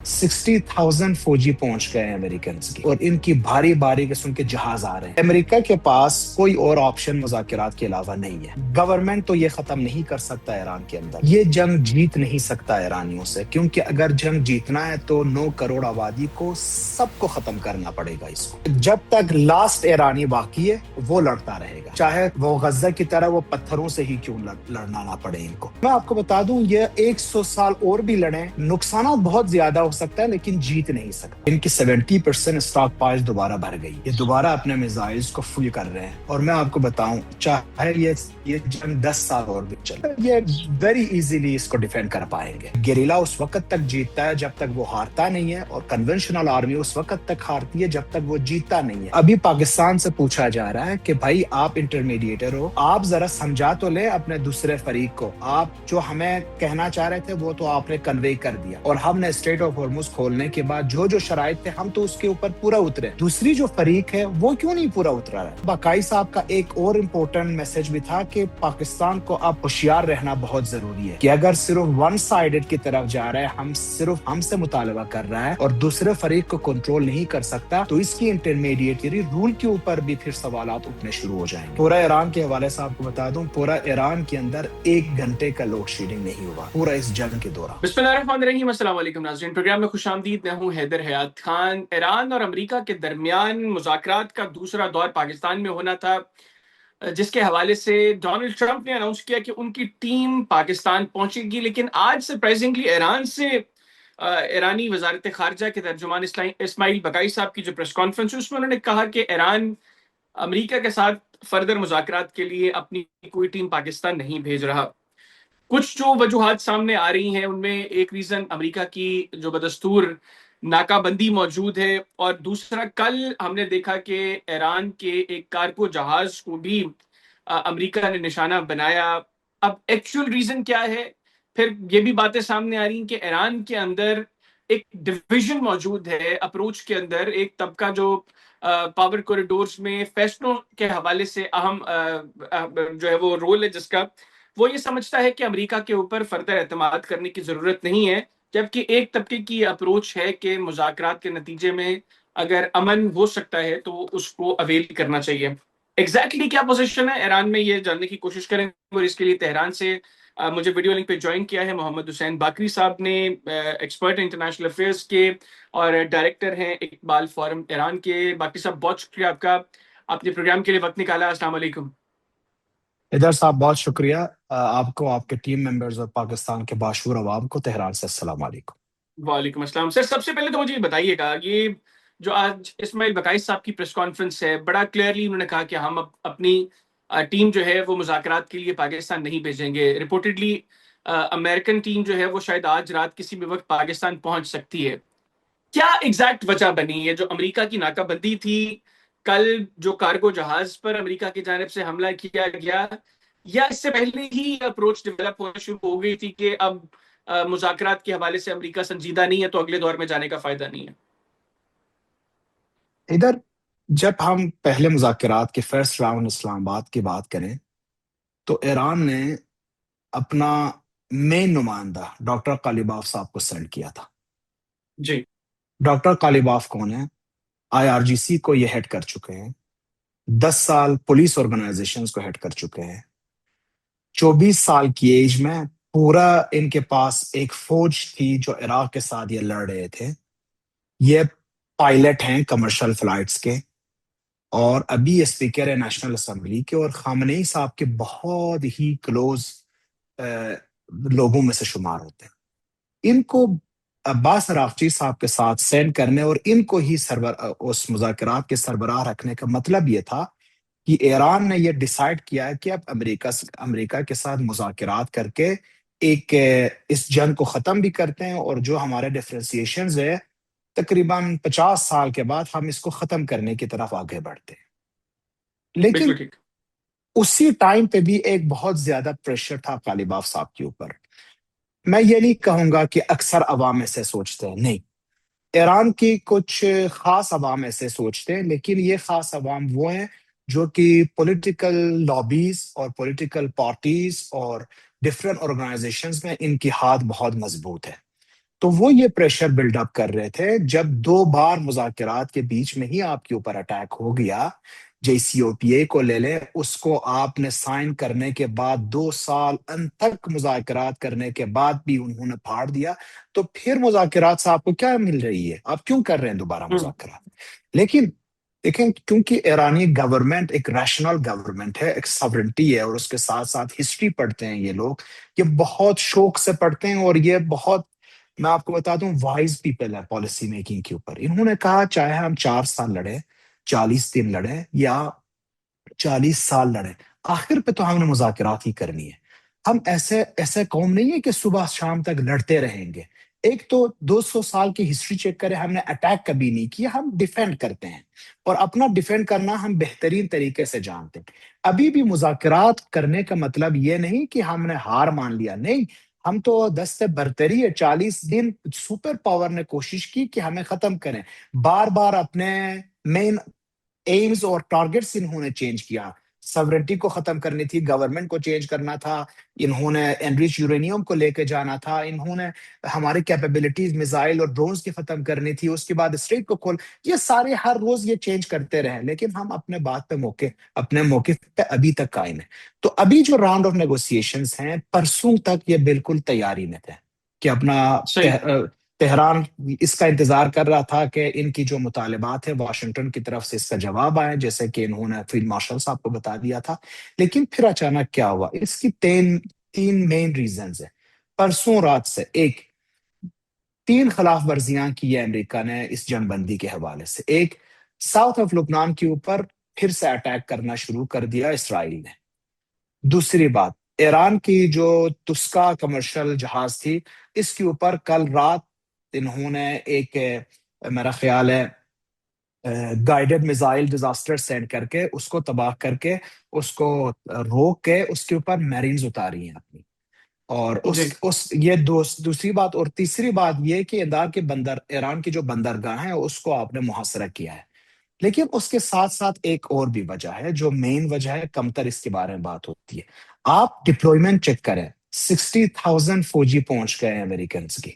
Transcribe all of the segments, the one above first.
60,000 فوجی پہنچ گئے ہیں امریکنز کی، اور ان کی بھاری بھاری قسم کے جہاز آ رہے ہیں۔ امریکہ کے پاس کوئی اور آپشن مذاکرات کے علاوہ نہیں ہے۔ گورنمنٹ تو یہ ختم نہیں کر سکتا ایران کے اندر، یہ جنگ جیت نہیں سکتا ایرانیوں سے، کیونکہ اگر جنگ جیتنا ہے تو 9 کروڑ آبادی کو سب کو ختم کرنا پڑے گا۔ اس کو جب تک لاسٹ ایرانی باقی ہے وہ لڑتا رہے گا، چاہے وہ غزہ کی طرح وہ پتھروں سے ہی کیوں لڑنا نہ پڑے ان کو۔ میں آپ کو بتا دوں، یہ 100 سال اور بھی لڑیں، نقصانات بہت زیادہ ہو سکتا ہے لیکن جیت نہیں سکتا۔ ان کی 70% اسٹاک پائز دوبارہ بھر گئی، یہ دوبارہ اپنے میزائلز کو فل کر رہے ہیں، اور میں آپ کو بتاؤں چاہے یہ جنگ 10 سال اور بھی چلے، یہ ویری ایزیلی اس کو ڈیفینڈ کر پائیں گے۔ گریلا اس وقت تک جیتتا ہے جب تک وہ ہارتا نہیں ہے، اور کنونشنل آرمی اس وقت تک ہارتی ہے جب تک وہ جیتتا نہیں ہے۔ ابھی پاکستان سے پوچھا جا رہا ہے کہ بھائی آپ انٹرمیڈیٹر ہو، آپ ذرا سمجھا تو لیں اپنے دوسرے فریق کو، آپ جو ہمیں کہنا چاہ رہے تھے وہ تو آپ نے کنوے کر دیا، اور ہم نے اسٹریٹ آف ہارمز کھولنے کے بعد جو شرائط تھے ہم تو اس کے اوپر پورا اترے، دوسری جو فریق ہے وہ کیوں نہیں پورا اترا رہا ہے؟ باقائی صاحب کا ایک اور امپورٹنٹ میسج بھی تھا کہ پاکستان کو اب ہوشیار رہنا بہت ضروری ہے، کہ اگر صرف ون سائیڈڈ کی طرف جا رہا ہے، ہم سے مطالبہ کر رہا ہے اور دوسرے فریق کو کنٹرول نہیں کر سکتا، تو اس کی انٹرمیڈیٹری رول کے اوپر بھی پھر سوالات اٹھنے شروع ہو جائیں گے۔ پورا ایران کے حوالے سے آپ کو بتا دوں، پورا ایران کے اندر 1 گھنٹے کا لوڈ شیڈنگ نہیں ہوا پورا اس جنگ کے دوران۔ بسم اللہ الرحمن الرحیم، السلام علیکم ناظرین، پروگرام میں خوش آمدید۔ میں ہوں حیدر حیات خان۔ ایران اور امریکہ کے درمیان مذاکرات کا دوسرا دور پاکستان میں ہونا تھا، جس کے حوالے سے ڈونلڈ ٹرمپ نے اناؤنس کیا کہ ان کی ٹیم پاکستان پہنچے گی، لیکن آج سرپرائزنگلی ایران سے ایرانی وزارت خارجہ کے ترجمان اسماعیل بقائی صاحب کی جو پریس کانفرنس ہے، اس میں انہوں نے کہا کہ ایران امریکہ کے ساتھ فردر مذاکرات کے لیے اپنی کوئی ٹیم پاکستان نہیں بھیج رہا۔ کچھ جو وجوہات سامنے آ رہی ہیں ان میں ایک ریزن امریکہ کی جو بدستور ناکہ بندی موجود ہے، اور دوسرا کل ہم نے دیکھا کہ ایران کے ایک کارگو جہاز کو بھی امریکہ نے نشانہ بنایا۔ اب ایکچوئل ریزن کیا ہے؟ پھر یہ بھی باتیں سامنے آ رہی ہیں کہ ایران کے اندر ایک ڈویژن موجود ہے اپروچ کے اندر، ایک طبقہ جو پاور کوریڈورز میں فیصلوں کے حوالے سے اہم جو ہے وہ رول ہے، جس کا وہ یہ سمجھتا ہے کہ امریکہ کے اوپر فردر اعتماد کرنے کی ضرورت نہیں ہے، جبکہ ایک طبقے کی اپروچ ہے کہ مذاکرات کے نتیجے میں اگر امن ہو سکتا ہے تو اس کو اویل کرنا چاہیے۔ ایگزیکٹلی کیا پوزیشن ہے ایران میں، یہ جاننے کی کوشش کریں گے، اور اس کے لیے تہران سے مجھے ویڈیو لنک پہ جوائن کیا ہے محمد حسین باقری صاحب نے، ایکسپرٹ انٹرنیشنل افیئرس کے اور ڈائریکٹر ہیں اقبال فورم ایران کے۔ باقی صاحب بہت شکریہ آپ کا، آپ نے پروگرام کے لیے وقت نکالا۔ السلام علیکم۔ ادھر صاحب بہت شکریہ آپ کو، آپ کے ٹیم ممبرز اور پاکستان کے باشعور عوام کو تہران سے السلام علیکم۔ وعلیکم السلام۔ سر سب سے پہلے تو مجھے یہ بتائیے گا، یہ جو آج اسماعیل بقائی صاحب کی پریس کانفرنس ہے، بڑا کلیئرلی انہوں نے کہا کہ ہم اپنی ٹیم جو ہے وہ مذاکرات کے لیے پاکستان نہیں بھیجیں گے۔ رپورٹڈلی امریکن ٹیم جو ہے وہ شاید آج رات کسی بھی وقت پاکستان پہنچ سکتی ہے۔ کیا ایگزیکٹ وجہ بنی ہے جو امریکہ کی ناکہ بندی تھی؟ کل جو کارگو جہاز پر امریکہ کی جانب سے حملہ کیا گیا، یا اس سے پہلے ہی اپروچ ڈیولپ ہونا شروع ہو گئی تھی کہ اب مذاکرات کے حوالے سے امریکہ سنجیدہ نہیں ہے تو اگلے دور میں جانے کا فائدہ نہیں ہے؟ ادھر جب ہم پہلے مذاکرات کے فرسٹ راؤنڈ اسلام آباد کی بات کریں تو ایران نے اپنا مین نمائندہ ڈاکٹر قالیباف صاحب کو سینڈ کیا تھا۔ جی، ڈاکٹر قالیباف کون ہے؟ IRGC کو یہ ہیڈ کر چکے ہیں، 10 سال پولیس آرگنائزیشنز کو ہیڈ کر چکے ہیں، 24 سال کی ایج میں پورا ان کے پاس ایک فوج تھی جو عراق کے ساتھ یہ لڑ رہے تھے۔ یہ پائلٹ ہیں کمرشل فلائٹس کے، اور ابھی یہ اسپیکر ہے نیشنل اسمبلی کے، اور خامنئی صاحب کے بہت ہی کلوز لوگوں میں سے شمار ہوتے ہیں۔ ان کو عباس عراقچی صاحب کے ساتھ سینڈ کرنے اور ان کو ہی اس مذاکرات کے سربراہ رکھنے کا مطلب یہ تھا کہ ایران نے یہ ڈیسائیڈ کیا ہے کہ اب امریکہ کے ساتھ مذاکرات کر کے ایک اس جنگ کو ختم بھی کرتے ہیں، اور جو ہمارے ڈفرینسیشنز ہے تقریباً 50 سال کے بعد ہم اس کو ختم کرنے کی طرف آگے بڑھتے ہیں۔ لیکن بالکل ٹھیک۔ اسی ٹائم پہ بھی ایک بہت زیادہ پریشر تھا قالیباف صاحب کے اوپر۔ میں یہ نہیں کہوں گا کہ اکثر عوام ایسے سوچتے ہیں، نہیں، ایران کی کچھ خاص عوام ایسے سوچتے ہیں، لیکن یہ خاص عوام وہ ہیں جو کہ پولیٹیکل لابیز اور پولیٹیکل پارٹیز اور ڈفرینٹ آرگنائزیشنز میں ان کی ہاتھ بہت مضبوط ہے۔ تو وہ یہ پریشر بلڈ اپ کر رہے تھے جب 2 بار مذاکرات کے بیچ میں ہی آپ کے اوپر اٹیک ہو گیا. جے سی او پی اے کو لے لیں، اس کو آپ نے سائن کرنے کے بعد 2 سال ان تک مذاکرات کرنے کے بعد بھی انہوں نے پھاڑ دیا. تو پھر مذاکرات سے آپ کو کیا مل رہی ہے؟ آپ کیوں کر رہے ہیں دوبارہ ہوں، مذاکرات؟ لیکن دیکھیں، کیونکہ ایرانی گورنمنٹ ایک ریشنل گورنمنٹ ہے، ایک ساورنٹی ہے، اور اس کے ساتھ ساتھ ہسٹری پڑھتے ہیں یہ لوگ. یہ بہت شوق سے پڑھتے ہیں، اور یہ بہت، میں آپ کو بتا دوں، وائز پیپل ہے پالیسی میکنگ کے اوپر. انہوں نے کہا چاہے ہم 4 سال لڑے، 40 دن لڑے، یا 40 سال لڑے، آخر پہ تو ہم نے مذاکرات ہی کرنی ہے. ہم ایسے ایسے قوم نہیں ہے کہ صبح شام تک لڑتے رہیں گے. ایک تو 200 سال کی ہسٹری چیک کرے، ہم نے اٹیک کبھی نہیں کیا، ہم ڈیفینڈ کرتے ہیں، اور اپنا ڈیفینڈ کرنا ہم بہترین طریقے سے جانتے ہیں. ابھی بھی مذاکرات کرنے کا مطلب یہ نہیں کہ ہم نے ہار مان لیا، نہیں. ہم تو دست برتری ہے. 40 دن سپر پاور نے کوشش کی کہ ہمیں ختم کریں. بار بار اپنے مین ایمز اور ٹارگٹس انہوں نے چینج کیا. سورنٹی کو ختم کرنی تھی، گورنمنٹ کو چینج کرنا تھا، انہوں نے انریچ یورینیم کو لے کے جانا تھا، انہوں نے ہماری کیپیبلٹیز میزائل اور ڈرونز کی ختم کرنی تھی، اس کے بعد اسٹریٹ کو کھول. یہ سارے ہر روز یہ چینج کرتے رہے، لیکن ہم اپنے بات پہ اپنے موقف پہ ابھی تک قائم ہیں. تو ابھی جو راؤنڈ آف نیگوسیشنز ہیں، پرسوں تک یہ بالکل تیاری میں تھے کہ اپنا صحیح. تہران اس کا انتظار کر رہا تھا کہ ان کی جو مطالبات ہیں واشنگٹن کی طرف سے اس کا جواب آئے، جیسے کہ انہوں نے فیلڈ مارشل صاحب کو بتا دیا تھا. لیکن پھر اچانک کیا ہوا؟ اس کی تین مین ریزنز ہیں. پرسوں رات سے 3 خلاف ورزیاں کی ہے امریکہ نے اس جنگ بندی کے حوالے سے. ایک، ساؤتھ آف لبنان کے اوپر پھر سے اٹیک کرنا شروع کر دیا اسرائیل نے. دوسری بات، ایران کی جو تسکا کمرشل جہاز تھی، اس کے اوپر کل رات انہوں نے ایک میرا خیال ہے گائیڈڈ میزائل ڈیزاسٹر سینڈ کر کے اس کو تباہ کر کے، اس کو روک کے اس کے اوپر میرینز اتاری ہیں اپنی. اور جی. یہ دوسری بات. اور تیسری بات یہ کہ اندار کے ایران کی جو بندرگاہ ہیں اس کو آپ نے محاصرہ کیا ہے. لیکن اس کے ساتھ ساتھ ایک اور بھی وجہ ہے جو مین وجہ ہے، کمتر اس کے بارے میں بات ہوتی ہے. آپ ڈپلویمنٹ چیک کریں، 60,000 فوجی پہنچ گئے ہیں امریکنز کی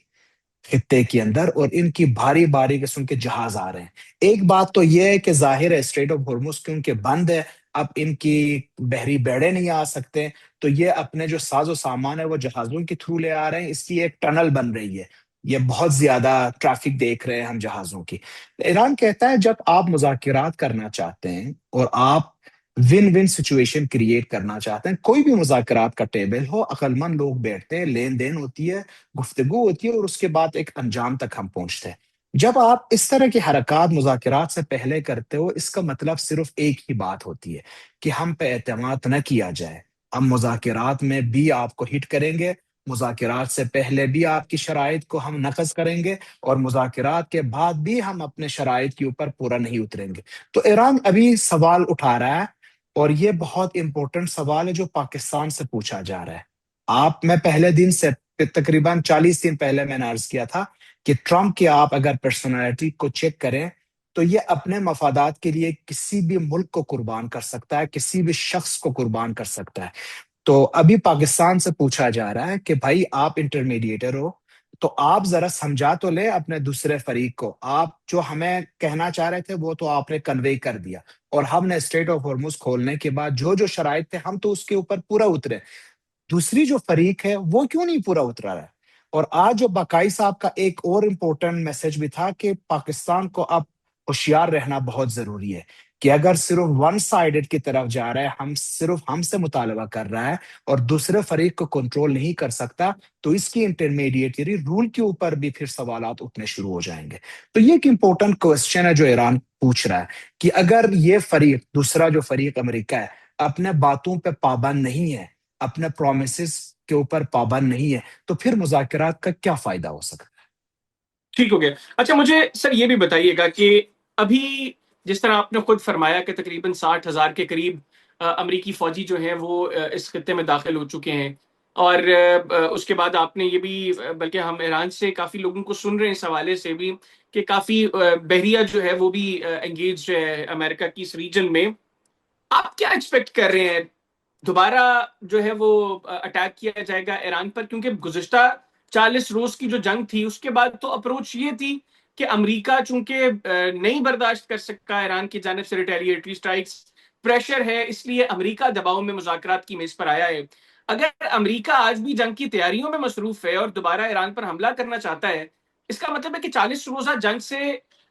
خطے کے اندر، اور ان کی بھاری بھاری قسم کے جہاز آ رہے ہیں. ایک بات تو یہ ہے کہ ظاہر ہے اسٹریٹ آف ہرمز کیونکہ بند ہے، اب ان کی بحری بیڑے نہیں آ سکتے، تو یہ اپنے جو ساز و سامان ہے وہ جہازوں کے تھرو لے آ رہے ہیں. اس کی ایک ٹنل بن رہی ہے، یہ بہت زیادہ ٹریفک دیکھ رہے ہیں ہم جہازوں کی. ایران کہتا ہے جب آپ مذاکرات کرنا چاہتے ہیں اور آپ ون ون سچویشن کریٹ کرنا چاہتے ہیں، کوئی بھی مذاکرات کا ٹیبل ہو، عقل مند لوگ بیٹھتے ہیں، لین دین ہوتی ہے، گفتگو ہوتی ہے، اور اس کے بعد ایک انجام تک ہم پہنچتے ہیں. جب آپ اس طرح کی حرکات مذاکرات سے پہلے کرتے ہو، اس کا مطلب صرف ایک ہی بات ہوتی ہے کہ ہم پہ اعتماد نہ کیا جائے. ہم مذاکرات میں بھی آپ کو ہٹ کریں گے، مذاکرات سے پہلے بھی آپ کی شرائط کو ہم نقض کریں گے، اور مذاکرات کے بعد بھی ہم اپنے شرائط کے اوپر پورا نہیں اتریں گے. تو ایران ابھی سوال اٹھا رہا ہے، اور یہ بہت امپورٹنٹ سوال ہے جو پاکستان سے پوچھا جا رہا ہے. میں پہلے دن سے تقریباً 40 دن پہلے میں نے عرض کیا تھا کہ ٹرمپ کی آپ اگر پرسنالٹی کو چیک کریں تو یہ اپنے مفادات کے لیے کسی بھی ملک کو قربان کر سکتا ہے، کسی بھی شخص کو قربان کر سکتا ہے. تو ابھی پاکستان سے پوچھا جا رہا ہے کہ بھائی آپ انٹرمیڈیٹر ہو، تو آپ ذرا سمجھا تو لے اپنے دوسرے فریق کو. آپ جو ہمیں کہنا چاہ رہے تھے وہ تو آپ نے کنوے کر دیا، اور ہم نے اسٹریٹ آف ہرمز کھولنے کے بعد جو جو شرائط تھے ہم تو اس کے اوپر پورا اترے. دوسری جو فریق ہے وہ کیوں نہیں پورا اترا رہا ہے؟ اور آج جو باقائی صاحب کا ایک اور امپورٹنٹ میسج بھی تھا کہ پاکستان کو اب ہوشیار رہنا بہت ضروری ہے، کہ اگر صرف ون سائیڈڈ کی طرف جا رہا ہے، ہم سے مطالبہ کر رہا ہے اور دوسرے فریق کو کنٹرول نہیں کر سکتا، تو اس کی انٹرمیڈیٹری رول کے اوپر بھی پھر سوالات اٹھنے شروع ہو جائیں گے. تو یہ ایک امپورٹنٹ کوسچن ہے جو ایران پوچھ رہا ہے کہ اگر یہ فریق، دوسرا جو فریق امریکہ ہے، اپنے باتوں پہ پابند نہیں ہے، اپنے پرومسز کے اوپر پابند نہیں ہے، تو پھر مذاکرات کا کیا فائدہ ہو سکتا ہے؟ ٹھیک ہو گیا. اچھا مجھے سر یہ بھی بتائیے گا کہ ابھی جس طرح آپ نے خود فرمایا کہ تقریباً 60,000 کے قریب امریکی فوجی جو ہیں وہ اس خطے میں داخل ہو چکے ہیں، اور اس کے بعد آپ نے یہ بھی بلکہ ہم ایران سے کافی لوگوں کو سن رہے ہیں اس حوالے سے بھی کہ کافی بحریہ جو ہے وہ بھی انگیج ہے امریکہ کی اس ریجن میں. آپ کیا ایکسپیکٹ کر رہے ہیں؟ دوبارہ جو ہے وہ اٹیک کیا جائے گا ایران پر؟ کیونکہ گزشتہ 40 روز کی جو جنگ تھی اس کے بعد تو اپروچ یہ تھی کہ امریکہ چونکہ نہیں برداشت کر سکا ایران کی جانب سے ریٹیلیٹری سٹرائکس، پریشر ہے، اس لیے امریکہ دباؤ میں مذاکرات کی میز پر آیا ہے۔ اگر امریکہ آج بھی جنگ کی تیاریوں میں مصروف ہے اور دوبارہ ایران پر حملہ کرنا چاہتا ہے، اس کا مطلب ہے کہ 40 روزہ جنگ سے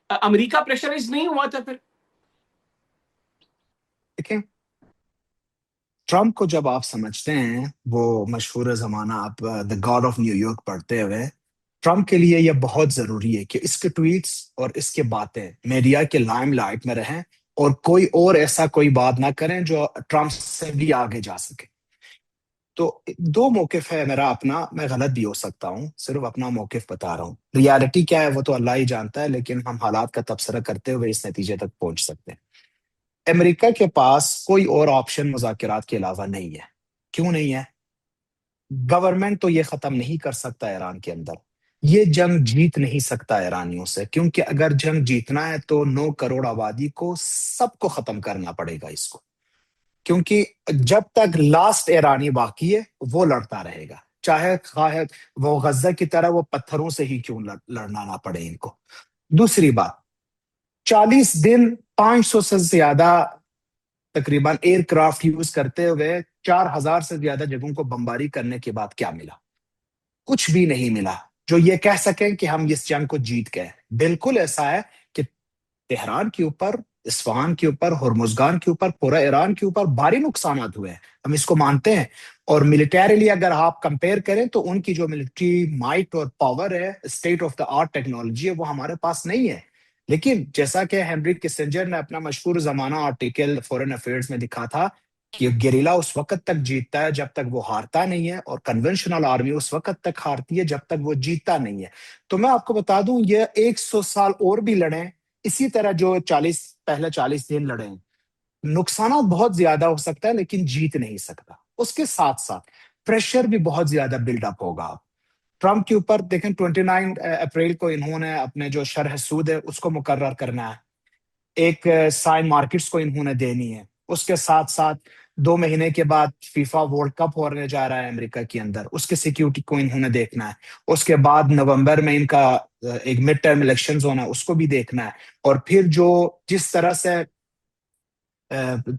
امریکہ پریشرائز نہیں ہوا تھا پھر؟ دیکھیں، ٹرمپ کو جب آپ سمجھتے ہیں، وہ مشہور زمانہ آپ the God of new York پڑھتے ہوئے، ٹرمپ کے لیے یہ بہت ضروری ہے کہ اس کے ٹویٹس اور اس کے باتیں میڈیا کے لائم لائٹ میں رہیں، اور کوئی اور ایسا کوئی بات نہ کریں جو ٹرمپ سے بھی آگے جا سکے۔ تو دو موقف ہے میرا اپنا، میں غلط بھی ہو سکتا ہوں، صرف اپنا موقف بتا رہا ہوں، ریالٹی کیا ہے وہ تو اللہ ہی جانتا ہے، لیکن ہم حالات کا تبصرہ کرتے ہوئے اس نتیجے تک پہنچ سکتے ہیں۔ امریکہ کے پاس کوئی اور آپشن مذاکرات کے علاوہ نہیں ہے۔ کیوں نہیں ہے؟ گورنمنٹ تو یہ ختم نہیں کر سکتا ایران کے اندر، یہ جنگ جیت نہیں سکتا ایرانیوں سے، کیونکہ اگر جنگ جیتنا ہے تو 9 کروڑ آبادی کو سب کو ختم کرنا پڑے گا اس کو، کیونکہ جب تک لاسٹ ایرانی باقی ہے وہ لڑتا رہے گا، چاہے خواہ وہ غزہ کی طرح وہ پتھروں سے ہی کیوں لڑنا نہ پڑے ان کو۔ دوسری بات، 40 دن 500 سے زیادہ تقریباً ایئر کرافٹ یوز کرتے ہوئے 4000 سے زیادہ جگہوں کو بمباری کرنے کے بعد کیا ملا؟ کچھ بھی نہیں ملا جو یہ کہہ سکیں کہ ہم اس جنگ کو جیت گئے۔ بالکل ایسا ہے کہ تہران کے اوپر، اصفہان کے اوپر، ہرمزگان کے اوپر، پورا ایران کے اوپر بھاری نقصانات ہوئے ہیں، ہم اس کو مانتے ہیں، اور ملیٹریلی اگر آپ کمپیئر کریں تو ان کی جو ملٹری مائٹ اور پاور ہے، state of the art technology ہے، وہ ہمارے پاس نہیں ہے۔ لیکن جیسا کہ ہینری کسنجر نے اپنا مشہور زمانہ آرٹیکل فورن افیئرز میں لکھا تھا کہ گریلا اس وقت تک جیتتا ہے جب تک وہ ہارتا نہیں ہے، اور کنونشنل آرمی اس وقت تک ہارتی ہے جب تک وہ جیتتا نہیں ہے۔ تو میں آپ کو بتا دوں، یہ 100 سال اور بھی لڑیں اسی طرح جو پہلے 40 دن لڑے ہیں، نقصانات بہت زیادہ ہو سکتا ہے لیکن جیت نہیں سکتا۔ اس کے ساتھ ساتھ پریشر بھی بہت زیادہ بلڈ اپ ہوگا۔ ٹرمپ کے اوپر دیکھیں، 29 اپریل کو انہوں نے اپنے جو شرح سود ہے اس کو مقرر کرنا ہے، ایک سائن مارکیٹس کو انہوں نے دینی ہے، اس کے ساتھ ساتھ 2 مہینے کے بعد فیفا ورلڈ کپ ہونے جا رہا ہے امریکہ کے اندر، اس کے سیکیورٹی کو انہوں نے دیکھنا ہے، اس کے بعد نومبر میں ان کا ایک مڈ ٹرم الیکشنز ہونا ہے، اس کو بھی دیکھنا ہے، اور پھر جس طرح سے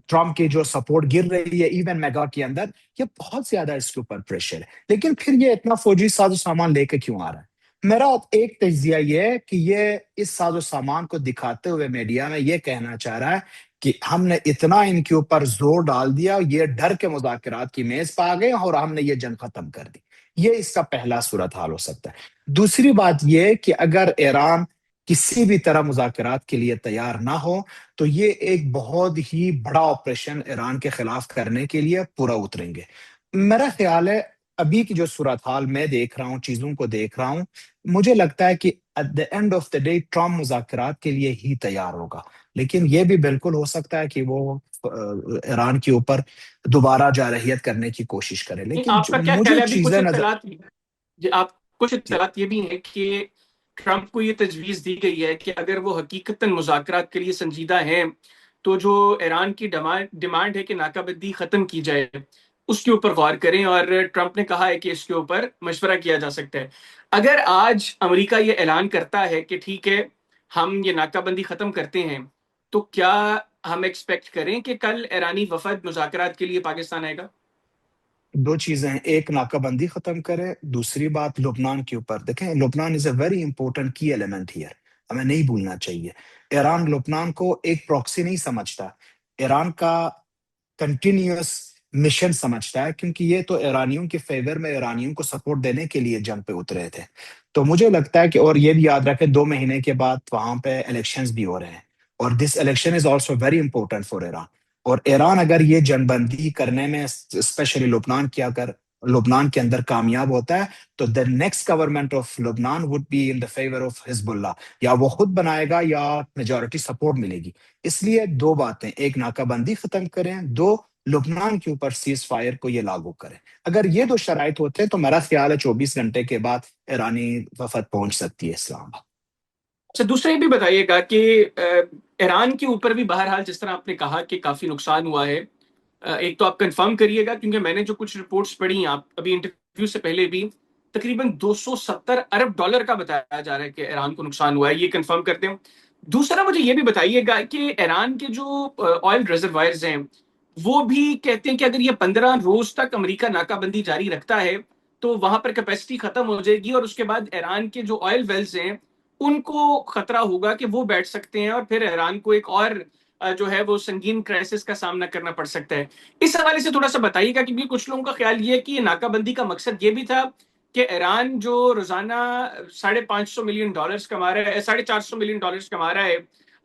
ٹرمپ کی جو سپورٹ گر رہی ہے ایون میگا کے اندر، یہ بہت زیادہ اس کے اوپر پریشر ہے۔ لیکن پھر یہ اتنا فوجی ساز و سامان لے کے کیوں آ رہا ہے؟ میرا ایک تجزیہ یہ ہے کہ یہ اس ساز و سامان کو دکھاتے ہوئے میڈیا میں یہ کہنا چاہ رہا ہے کہ ہم نے اتنا ان کے اوپر زور ڈال دیا، یہ ڈر کے مذاکرات کی میز پہ آ گئے اور ہم نے یہ جنگ ختم کر دی۔ یہ اس کا پہلا صورتحال ہو سکتا ہے۔ دوسری بات یہ کہ اگر ایران کسی بھی طرح مذاکرات کے لیے تیار نہ ہو تو یہ ایک بہت ہی بڑا آپریشن ایران کے خلاف کرنے کے لیے پورا اتریں گے۔ میرا خیال ہے ابھی کی جو صورتحال میں دیکھ رہا ہوں، چیزوں کو دیکھ رہا ہوں، مجھے لگتا ہے کہ at the end of the day Trump مذاکرات کے لیے ہی تیار ہوگا، لیکن یہ بھی بالکل ہو سکتا ہے کہ وہ ایران کے اوپر دوبارہ جارحیت کرنے کی کوشش کرے، لیکن آپ کا کیا خیال مجھے ہے؟ ابھی کچھ چیزیں نظر اطلاعات کچھ اطلاعات یہ بھی ہیں کہ ٹرمپ کو یہ تجویز دی گئی ہے کہ اگر وہ حقیقتاً مذاکرات کے لیے سنجیدہ ہیں تو جو ایران کی ڈیمانڈ ہے کہ ناکہ بندی ختم کی جائے، اس کے اوپر غور کریں، اور ٹرمپ نے کہا ہے کہ اس کے اوپر مشورہ کیا جا سکتا ہے۔ اگر آج امریکہ یہ اعلان کرتا ہے کہ ٹھیک ہے ہم یہ ناکہ بندی ختم کرتے ہیں، تو کیا ہم ایکسپیکٹ کریں کہ کل ایرانی وفد مذاکرات کے لیے پاکستان آئے گا؟ دو چیزیں ہیں، ایک ناکہ بندی ختم کرے، دوسری بات لبنان کے اوپر دیکھیں، لبنان از اے ویری امپورٹنٹ کی ایلیمنٹ ہیئر، ہمیں نہیں بھولنا چاہیے۔ ایران لبنان کو ایک پراکسی نہیں سمجھتا، ایران کا کنٹینیوس مشن سمجھتا ہے، کیونکہ یہ تو ایرانیوں کے فیور میں ایرانیوں کو سپورٹ دینے کے لیے جنگ پہ اترے تھے۔ تو مجھے لگتا ہے کہ، اور یہ بھی یاد رکھیں 2 مہینے کے بعد وہاں پہ الیکشنز بھی ہو رہے ہیں، اور this election is also very important for Iran, اور ایران اگر یہ جنگ بندی کرنے میں اسپیشلی لبنان کے اندر کامیاب ہوتا ہے تو the next government of Lebanon would be in the favor of حزب اللہ، یا وہ خود بنائے گا یا میجورٹی سپورٹ ملے گی۔ اس لیے دو باتیں، ایک ناکہ بندی ختم کریں، دو لبنان کے اوپر سیز فائر کو یہ لاگو کریں۔ اگر یہ دو شرائط ہوتے ہیں تو میرا خیال ہے 24 گھنٹے کے بعد ایرانی وفد پہنچ سکتی ہے اسلام آباد۔ اچھا، دوسرا یہ بھی بتائیے گا کہ ایران کے اوپر بھی بہرحال جس طرح آپ نے کہا کہ کافی نقصان ہوا ہے، ایک تو آپ کنفرم کریے گا، کیونکہ میں نے جو کچھ رپورٹس پڑھی ہیں آپ ابھی انٹرویو سے پہلے بھی، تقریباً $270 ارب کا بتایا جا رہا ہے کہ ایران کو نقصان ہوا ہے. یہ کنفرم کرتے ہیں. دوسرا مجھے یہ بھی بتائیے گا کہ ایران کے جو آئل ریزروائرز ہیں وہ بھی کہتے ہیں کہ اگر یہ 15 روز تک امریکہ ناکہ بندی جاری رکھتا ہے تو وہاں پر کیپیسٹی ختم ہو جائے گی، اور اس کے بعد ایران کے جو آئل ویلز ہیں ان کو خطرہ ہوگا کہ وہ بیٹھ سکتے ہیں، اور پھر ایران کو ایک اور جو ہے وہ سنگین کرائسس کا سامنا کرنا پڑ سکتا ہے. اس حوالے سے تھوڑا سا بتائیے گا، کہ کچھ لوگوں کا خیال یہ ہے کہ یہ ناکہ بندی کا مقصد یہ بھی تھا کہ ایران جو روزانہ $550 ملین کما رہا ہے، $450 ملین کما رہا ہے،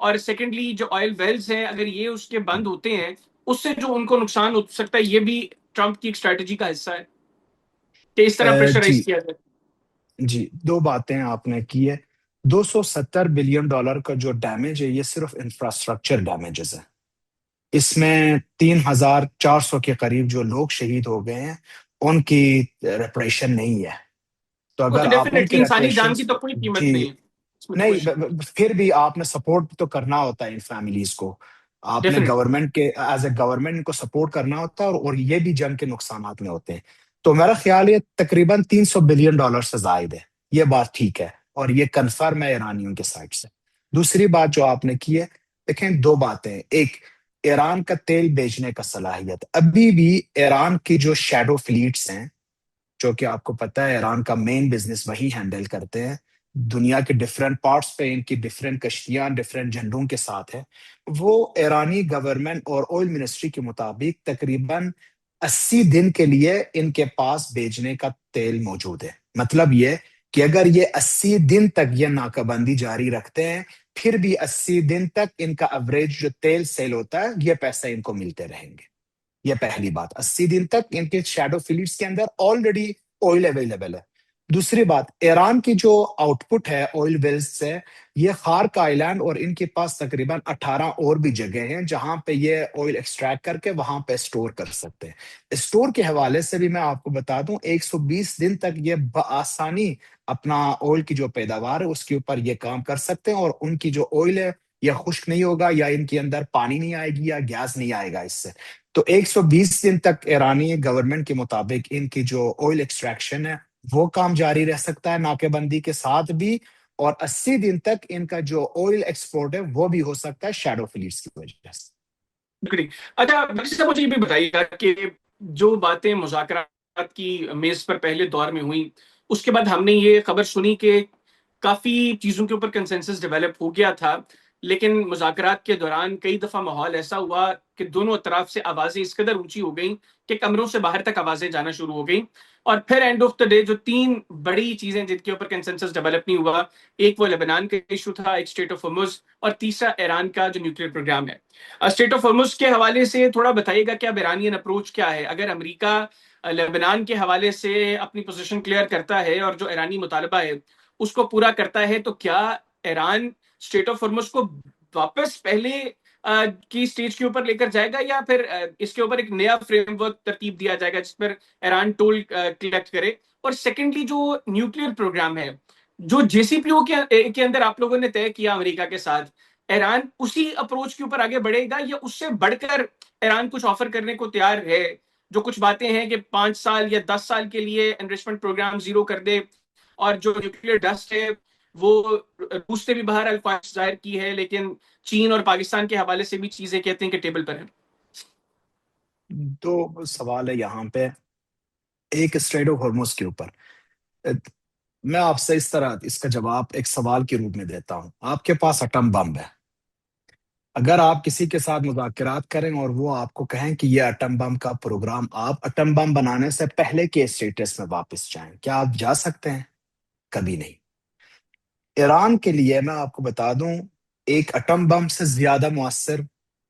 اور سیکنڈلی جو آئل ویلز ہیں اگر یہ اس کے بند ہوتے ہیں اس سے جو ان کو نقصان ہو سکتا ہے، یہ بھی ٹرمپ کی ایک اسٹریٹجی کا حصہ ہے کہ اس طرح پریشرائز جی کیا جائے. جی، دو باتیں آپ نے کی ہے. $270 بلین کا جو ڈیمیج ہے یہ صرف انفراسٹرکچر ڈیمیجز ہے. اس میں 3,400 کے قریب جو لوگ شہید ہو گئے ہیں ان کی ریپریشن نہیں ہے. تو وہ اگر تو آپ ان ڈیفینیٹلی کے انسانی ریپریشن، جان کی تو کوئی قیمت جی نہیں ہے، اس میں تو کوئی نہیں، شک نہیں. پھر بھی آپ نے سپورٹ تو کرنا ہوتا ہے ان فیملیز کو. آپ نے ڈیفینیٹلی. گورنمنٹ کے ایز اے گورنمنٹ ان کو سپورٹ کرنا ہوتا ہے، اور یہ بھی جنگ کے نقصانات میں ہوتے ہیں. تو میرا خیال یہ تقریباً $300 بلین سے زائد ہے. یہ بات ٹھیک ہے، اور یہ کنفرم ہے ایرانیوں کے سائڈ سے. دوسری بات جو آپ نے کی ہے، دیکھیں دو باتیں. ایک، ایران کا تیل بیچنے کا صلاحیت ابھی بھی ایران کی جو شیڈو فلیٹس ہیں، جو کہ آپ کو پتہ ہے ایران کا مین بزنس وہی ہینڈل کرتے ہیں. دنیا کے ڈفرینٹ پارٹس پہ ان کی ڈفرینٹ کشتیاں ڈفرینٹ جھنڈوں کے ساتھ ہیں. وہ ایرانی گورنمنٹ اور آئل منسٹری کے مطابق تقریباً 80 دن کے لیے ان کے پاس بیچنے کا تیل موجود ہے. مطلب یہ کہ اگر یہ 80 دن تک یہ ناکہ بندی جاری رکھتے ہیں، پھر بھی 80 دن تک ان کا ایوریج جو تیل سیل ہوتا ہے یہ پیسے ان کو ملتے رہیں گے. یہ پہلی بات. 80 دن تک ان کے شیڈو فلیٹس کے اندر آلریڈی آئل اویلیبل ہے. دوسری بات، ایران کی جو آؤٹ پٹ ہے آئل ویلز سے، یہ خارک آئی لینڈ اور ان کے پاس تقریباً 18 اور بھی جگہ ہیں جہاں پہ یہ آئل ایکسٹریکٹ کر کے وہاں پہ اسٹور کر سکتے ہیں. اسٹور کے حوالے سے بھی میں آپ کو بتا دوں، 120 دن تک یہ بآسانی اپنا آئل کی جو پیداوار ہے اس کے اوپر یہ کام کر سکتے ہیں، اور ان کی جو آئل ہے یہ خشک نہیں ہوگا، یا ان کے اندر پانی نہیں آئے گی، یا گیس نہیں آئے گا اس سے. تو 120 دن تک ایرانی گورنمنٹ کے مطابق ان کی جو آئل ایکسٹریکشن ہے وہ کام جاری رہ سکتا ہے ناکہ بندی کے ساتھ بھی، اور 80 دن تک ان کا جو آئل ایکسپورٹ ہے وہ بھی ہو سکتا ہے شیڈو فلیٹس کی وجہ سے. بالکل. اچھا وکیل صاحب، مجھے یہ بھی بتائیے گا کہ جو باتیں مذاکرات کی میز پر پہلے دور میں ہوئیں، اس کے بعد ہم نے یہ خبر سنی کہ کافی چیزوں کے اوپر کنسنسس ڈیولپ ہو گیا تھا، لیکن مذاکرات کے دوران کئی دفعہ ماحول ایسا ہوا کہ دونوں اطراف سے آوازیں اس قدر اونچی ہو گئیں کہ کمروں سے باہر تک آوازیں جانا شروع ہو گئیں. اور پھر اینڈ آف دا ڈے جو 3 بڑی چیزیں جن کے اوپر کنسنسس ڈیولپ نہیں ہوا، ایک وہ لبنان کا ایشو تھا، ایک اسٹیٹ آف ہرمز، اور تیسرا ایران کا جو نیوکلیر پروگرام ہے. اسٹیٹ آف ہرمز کے حوالے سے تھوڑا بتائیے گا کہ اب ایرانین اپروچ کیا ہے. اگر امریکہ لبنان کے حوالے سے اپنی پوزیشن کلیئر کرتا ہے اور جو ایرانی مطالبہ ہے اس کو پورا کرتا ہے، تو کیا ایران اسٹیٹ آف ہرمز کو واپس پہلے کی سٹیج کے اوپر لے کر جائے گا، یا پھر اس کے اوپر ایک نیا فریم ورک ترتیب دیا جائے گا جس پر ایران ٹول کلیکٹ کرے؟ اور سیکنڈلی جو نیوکلیر پروگرام ہے، جو جے سی پی او کے اندر آپ لوگوں نے طے کیا امریکہ کے ساتھ، ایران اسی اپروچ کے اوپر آگے بڑھے گا، یا اس سے بڑھ کر ایران کچھ آفر کرنے کو تیار ہے؟ جو کچھ باتیں ہیں کہ 5 سال یا 10 سال کے لیے انریچمنٹ پروگرام زیرو کر دے، اور جو نیوکلیر ڈسٹ ہے وہ روس سے بھی باہر الفاظ ظاہر کی ہے، لیکن چین اور پاکستان کے حوالے سے بھی چیزیں کہتے ہیں کہ ٹیبل پر ہیں. دو سوال ہے یہاں پہ. ایک اسٹریٹ آف ہرمز کے اوپر، میں آپ سے اس طرح اس کا جواب ایک سوال کے روپ میں دیتا ہوں. آپ کے پاس اٹم بم ہے، اگر آپ کسی کے ساتھ مذاکرات کریں اور وہ آپ کو کہیں کہ یہ اٹم بم کا پروگرام، آپ اٹم بم بنانے سے پہلے کے اسٹیٹس میں واپس جائیں، کیا آپ جا سکتے ہیں؟ کبھی نہیں. ایران کے لیے میں آپ کو بتا دوں، ایک اٹم بم سے زیادہ مؤثر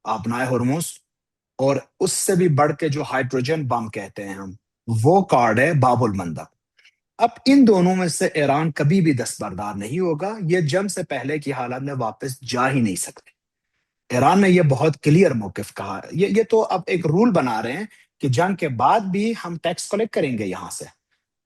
آبنائے ہرمز، اور اس سے بھی بڑھ کے جو ہائیڈروجن بم کہتے ہیں ہم، وہ کارڈ ہے باب المندب. اب ان دونوں میں سے ایران کبھی بھی دستبردار نہیں ہوگا. یہ جنگ سے پہلے کی حالت میں واپس جا ہی نہیں سکتے. ایران نے یہ بہت کلیئر موقف کہا. یہ تو اب ایک رول بنا رہے ہیں کہ جنگ کے بعد بھی ہم ٹیکس کلیکٹ کریں گے یہاں سے.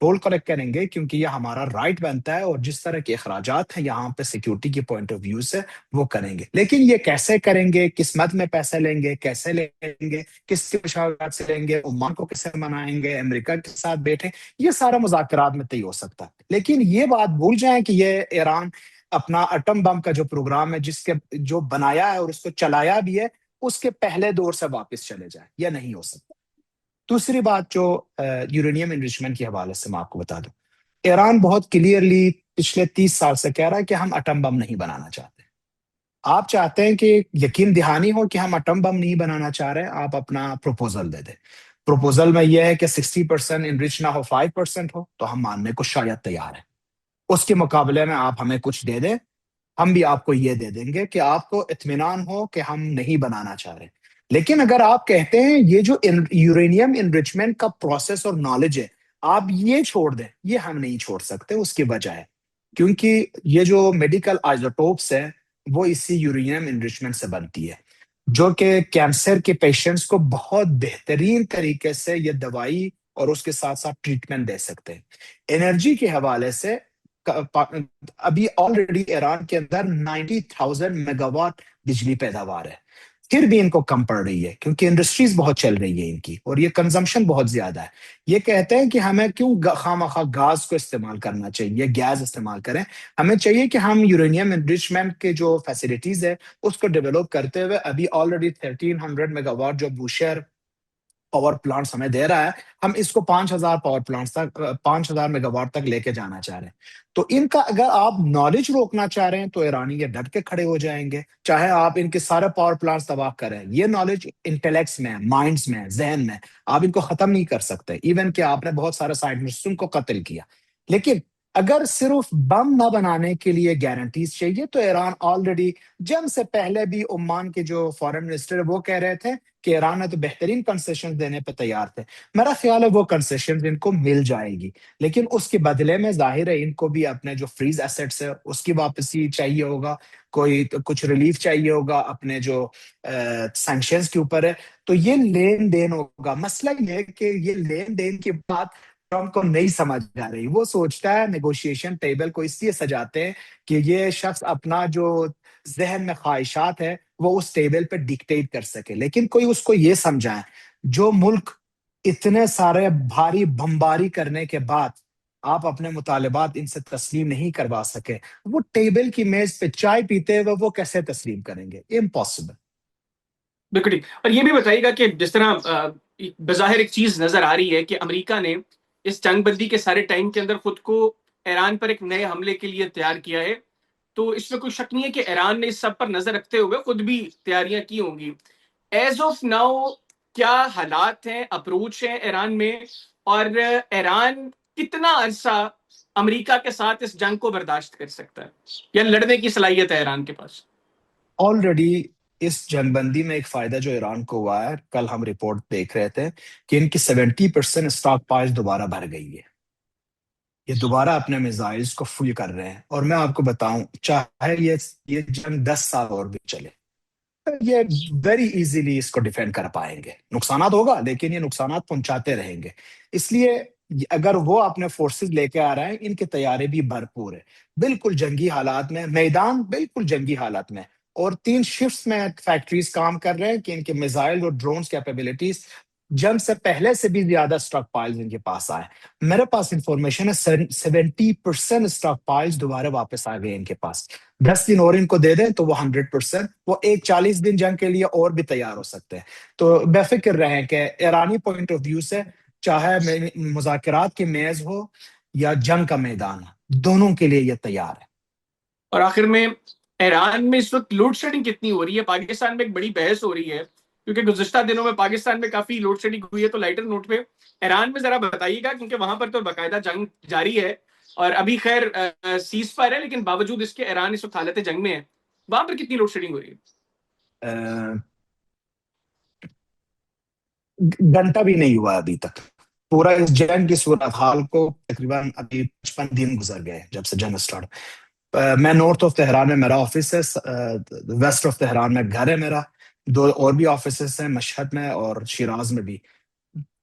ٹول کلیکٹ کریں گے کیونکہ یہ ہمارا رائٹ بنتا ہے، اور جس طرح کے اخراجات ہیں یہاں پہ سیکیورٹی کی پوائنٹ آف ویو سے وہ کریں گے. لیکن یہ کیسے کریں گے، کس مد میں پیسے لیں گے، کیسے لیں گے، کس کے مشاورات سے لیں گے، عمان کو کیسے منائیں گے، امریکہ کے ساتھ بیٹھیں، یہ سارا مذاکرات میں طے ہو سکتا ہے. لیکن یہ بات بھول جائیں کہ یہ ایران اپنا ایٹم بم کا جو پروگرام ہے، جو بنایا ہے اور اس کو چلایا بھی ہے، اس کے پہلے دور سے واپس چلے جائیں، یہ نہیں ہو سکتا. دوسری بات جو یورینیم انریچمنٹ کے حوالے سے میں آپ کو بتا دوں، ایران بہت کلیئرلی پچھلے 30 سال سے کہہ رہا ہے کہ ہم ایٹم بم نہیں بنانا چاہتے. آپ چاہتے ہیں کہ یقین دہانی ہو کہ ہم ایٹم بم نہیں بنانا چاہ رہے ہیں، آپ اپنا پروپوزل دے دیں. پروپوزل میں یہ ہے کہ 60% انرچ نہ ہو، 5% ہو، تو ہم ماننے کو شاید تیار ہیں. اس کے مقابلے میں آپ ہمیں کچھ دے دیں، ہم بھی آپ کو یہ دے دیں گے کہ آپ کو اطمینان ہو کہ ہم نہیں بنانا چاہ رہے. لیکن اگر آپ کہتے ہیں یہ جو یورینیم انریچمنٹ کا پروسیس اور نالج ہے آپ یہ چھوڑ دیں، یہ ہم نہیں چھوڑ سکتے اس کے بجائے، کیونکہ یہ جو میڈیکل آئزوٹوپس ہے وہ اسی یورینیم انریچمنٹ سے بنتی ہے، جو کہ کینسر کے پیشنٹس کو بہت بہترین طریقے سے یہ دوائی اور اس کے ساتھ ساتھ ٹریٹمنٹ دے سکتے ہیں. انرجی کے حوالے سے ابھی آلریڈی ایران کے اندر 90,000 میگا واٹ بجلی پیداوار ہے، پھر بھی ان کو کم پڑ رہی ہے کیونکہ انڈسٹریز بہت چل رہی ہے ان کی، اور یہ کنزمپشن بہت زیادہ ہے. یہ کہتے ہیں کہ ہمیں کیوں خواہ مخواہ گاز کو استعمال کرنا چاہیے، گیس استعمال کریں. ہمیں چاہیے کہ ہم یورینیم انریچمنٹ کے جو فیسلٹیز ہے اس کو ڈیولپ کرتے ہوئے، ابھی آلریڈی 1300 میگا واٹ جو بوشہر پاور پلانٹس ہمیں دے رہا ہے، ہم اس کو 5,000 پاور پلانٹس تک، 5,000 میگا واٹ تک لے کے جانا چاہ رہے ہیں. تو ان کا اگر آپ نالج روکنا چاہ رہے ہیں تو ایرانی یہ ڈٹ کے کھڑے ہو جائیں گے، چاہے آپ ان کے سارے پاور پلانٹس تباہ کریں. یہ نالج انٹلیکٹس میں، مائنڈس میں، ذہن میں، آپ ان کو ختم نہیں کر سکتے. ایون کہ آپ نے بہت سارے سائنٹسٹوں کو قتل کیا. لیکن اگر صرف بم نہ بنانے کے لیے گارنٹیز چاہیے تو ایران آلریڈی جنگ سے پہلے بھی عمان کے جو فارن منسٹر وہ کہہ رہے تھے کہ ایران نے تو بہترین کنسیشن دینے پہ تیار تھے. میرا خیال ہے وہ کنسیشن ان کو مل جائے گی، لیکن اس کے بدلے میں ظاہر ہے ان کو بھی اپنے جو فریز ایسٹس ہے اس کی واپسی چاہیے ہوگا، کوئی کچھ ریلیف چاہیے ہوگا اپنے جو سینکشنز کے اوپر ہے. تو یہ لین دین ہوگا. مسئلہ یہ ہے کہ یہ لین دین کی بات ٹرمپ کو نہیں سمجھ آ رہی. وہ سوچتا ہے نیگوشیشن ٹیبل کو اس لیے سجاتے ہیں کہ یہ شخص اپنا جو ذہن میں خواہشات ہے وہ اس ٹیبل پہ ڈکٹیٹ کر سکے. لیکن کوئی اس کو یہ سمجھائے جو ملک اتنے سارے بھاری بمباری کرنے کے بعد آپ اپنے مطالبات ان سے تسلیم نہیں کروا سکے، وہ ٹیبل کی میز پہ چائے پیتے ہوئے وہ کیسے تسلیم کریں گے؟ امپاسبل. بالکل ٹھیک. اور یہ بھی بتائیے گا کہ جس طرح بظاہر ایک چیز نظر آ رہی ہے کہ امریکہ نے اس جنگ بندی کے سارے ٹائم کے اندر خود کو ایران پر ایک نئے حملے کے لیے تیار کیا ہے، تو اس میں کوئی شک نہیں ہے کہ ایران نے اس سب پر نظر رکھتے ہوئے خود بھی تیاریاں کی ہوں گی. ایز آف ناؤ کیا حالات ہیں، اپروچ ہے ایران میں، اور ایران کتنا عرصہ امریکہ کے ساتھ اس جنگ کو برداشت کر سکتا ہے، یا لڑنے کی صلاحیت ہے ایران کے پاس؟ آلریڈی اس جنگ بندی میں ایک فائدہ جو ایران کو ہوا ہے، کل ہم رپورٹ دیکھ رہے تھے کہ ان کی 70% اسٹاک پائز دوبارہ بھر گئی ہے. یہ دوبارہ اپنے میزائلز کو فل کر رہے ہیں. اور میں آپ کو بتاؤں، چاہے یہ جنگ 10 سال اور بھی چلے، یہ ویری ایزیلی اس کو ڈیفینڈ کر پائیں گے. نقصانات ہوگا لیکن یہ نقصانات پہنچاتے رہیں گے. اس لیے اگر وہ اپنے فورسز لے کے آ رہے ہیں، ان کی تیاری بھی بھرپور ہے، بالکل جنگی حالات میں، میدان بالکل جنگی حالات میں. اور 3 شفٹس میں فیکٹریز کام کر رہے ہیں کہ ان کے میزائل اور ڈرونز کیپیبلٹیز جنگ سے پہلے سے بھی زیادہ اسٹاک پائلز ان کے پاس آئے. میرے پاس انفارمیشن ہے 70% اسٹاک پائلز دوبارہ واپس آ گئے ان کے پاس. 10 دن اور ان کو دے دیں تو وہ 100%، وہ ایک 40 دن جنگ کے لیے اور بھی تیار ہو سکتے ہیں. تو بے فکر رہیں کہ ایرانی پوائنٹ آف ویو سے چاہے مذاکرات کی میز ہو یا جنگ کا میدان ہو، دونوں کے لیے یہ تیار ہے. اور آخر میں ایران میں اس وقت لوڈ شیڈنگ کتنی ہو رہی ہے؟ پاکستان میں ایک بڑی بحث ہو رہی ہے کیونکہ گزشتہ دنوں میں پاکستان میں کافی لوڈ شیڈنگ ہوئی ہے. تو لائٹر نوٹ پہ ایران میں ذرا بتائیے گا، کیونکہ وہاں پر تو باقاعدہ جنگ جاری ہے، اور ابھی خیر سیز فائر ہے، لیکن باوجود اس کے ایران اس وقت حالت جنگ میں ہے. وہاں پر کتنی لوڈ شیڈنگ ہو رہی ہے؟ گھنٹہ بھی نہیں ہوا ابھی تک. پورا اس جنگ کی صورتحال کو تقریباً ابھی 55 دن گزر گئے جب سے جنگ اسٹارٹ. میں نارتھ آف تہران میں میرا آفس ہے، ویسٹ آف تہران میں گھر ہے میرا. 2 اور بھی آفیسز ہیں، مشہد میں اور شیراز میں بھی.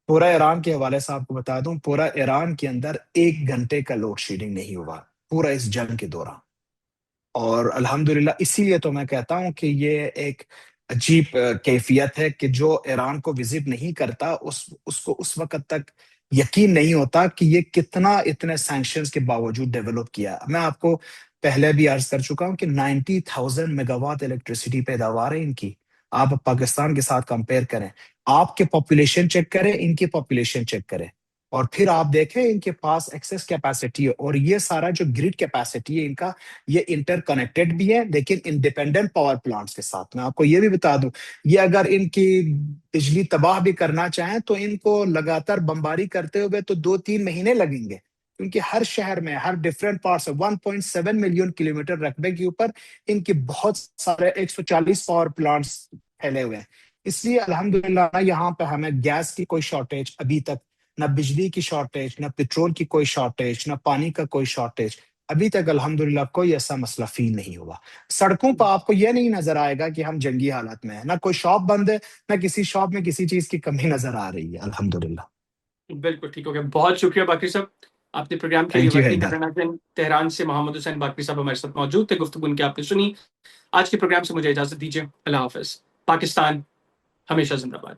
پورا ایران کے حوالے سے آپ کو بتا دوں، پورا ایران کے اندر 1 گھنٹے کا لوڈ شیڈنگ نہیں ہوا پورا اس جنگ کے دوران. اور الحمدللہ اسی لیے تو میں کہتا ہوں کہ یہ ایک عجیب کیفیت ہے کہ جو ایران کو وزٹ نہیں کرتا اس کو اس وقت تک یقین نہیں ہوتا کہ یہ کتنا اتنے سینکشنز کے باوجود ڈیولپ کیا. میں آپ کو پہلے بھی عرض کر چکا ہوں کہ 90,000 میگا واٹ الیکٹریسٹی پیداوار ہے ان کی. آپ پاکستان کے ساتھ کمپیئر کریں، آپ کے پاپولیشن چیک کریں، ان کی پاپولیشن چیک کریں، اور پھر آپ دیکھیں ان کے پاس ایکسس کیپیسٹی ہے. اور یہ سارا جو گریڈ کیپیسٹی ہے ان کا، یہ انٹر کنیکٹڈ بھی ہے لیکن انڈیپینڈنٹ پاور پلانٹس کے ساتھ. میں آپ کو یہ بھی بتا دوں، یہ اگر ان کی بجلی تباہ بھی کرنا چاہیں تو ان کو لگاتار بمباری کرتے ہوئے تو 2-3 مہینے لگیں گے، کیونکہ ہر شہر میں، ہر ڈفرینٹ پارٹس 1.7 ملین کلومیٹر رقبے کے اوپر ان کے بہت سارے 140 پاور پلانٹس پھیلے ہوئے ہیں. اس لیے الحمدللہ نہ یہاں پہ ہمیں گیس کی کوئی شارٹیج ابھی تک، نہ بجلی کی شارٹیج، نہ پیٹرول کی کوئی شارٹیج، نہ پانی کا کوئی شارٹیج. ابھی تک الحمدللہ کوئی ایسا مسئلہ فیل نہیں ہوا. سڑکوں پہ آپ کو یہ نہیں نظر آئے گا کہ ہم جنگی حالت میں ہیں، نہ کوئی شاپ بند ہے، نہ کسی شاپ میں کسی چیز کی کمی نظر آ رہی ہے الحمدللہ. بالکل ٹھیک ہو گیا. بہت شکریہ باقی صاحب، آپ نے پروگرام کے لیے تھینک یو وقت حیدر. نکالا. تہران سے محمد حسین باقی صاحب ہمارے ساتھ موجود تھے، گفتگو ان کی آپ نے سنی. آج کے پروگرام سے مجھے اجازت دیجیے. اللہ حافظ. پاکستان ہمیشہ زندہ باد.